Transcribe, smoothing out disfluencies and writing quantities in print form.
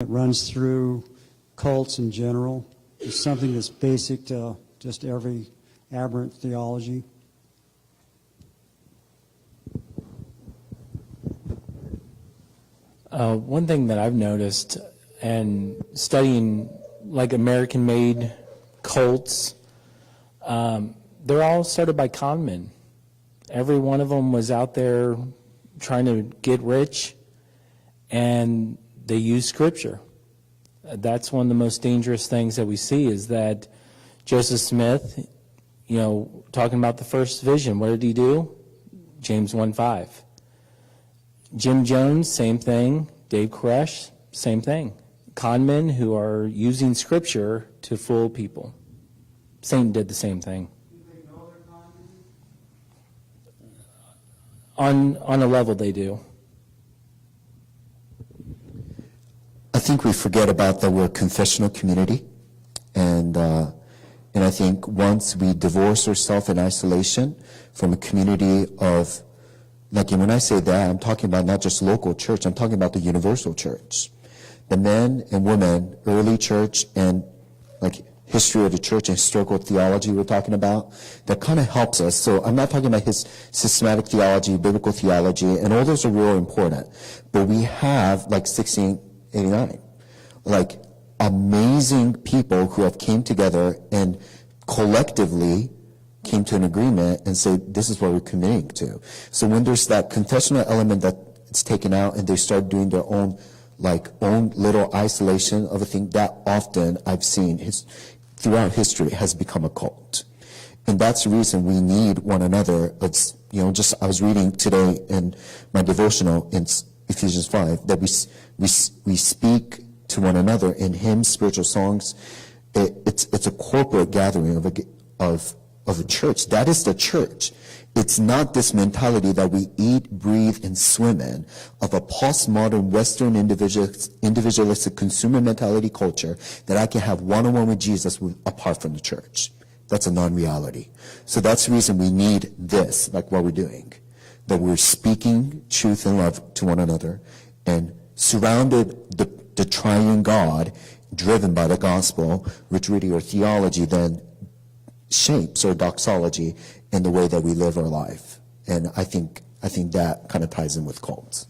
It runs through cults in general. It's something that's basic to just every aberrant theology. One thing that I've noticed and studying like American-made cults, they're all started by con men. Every one of them was out there trying to get rich, and they use Scripture. That's one of the most dangerous things that we see is that Joseph Smith, talking about the first vision, what did he do? James 1:5. Jim Jones, same thing. Dave Koresh, same thing. Con men who are using Scripture to fool people. Satan did the same thing. Do they know they're con men? On a level, they do. I think we forget about that we're a confessional community, and I think once we divorce ourselves in isolation from a community of, like when I say that, I'm talking about not just local church, I'm talking about the universal church. The men and women, early church, and like history of the church and historical theology we're talking about, that kind of helps us. So I'm not talking about his systematic theology, biblical theology, and all those are real important. But we have, like 1689, like amazing people who have came together and collectively came to an agreement and said, this is what we're committing to. So when there's that confessional element that it's taken out and they start doing their own little isolation of a thing, that often I've seen throughout history has become a cult. And that's the reason we need one another. It's, I was reading today in my devotional in Ephesians 5 that we speak to one another in hymns, spiritual songs. It's a corporate gathering of a church. That is the church. It's not this mentality that we eat, breathe, and swim in of a postmodern Western individualistic consumer mentality culture that I can have one-on-one with Jesus apart from the church. That's a non-reality. So that's the reason we need this, like what we're doing, that we're speaking truth and love to one another and surrounded the triune God, driven by the gospel, which really our theology then shapes our doxology in the way that we live our life. And I think that kind of ties in with cults.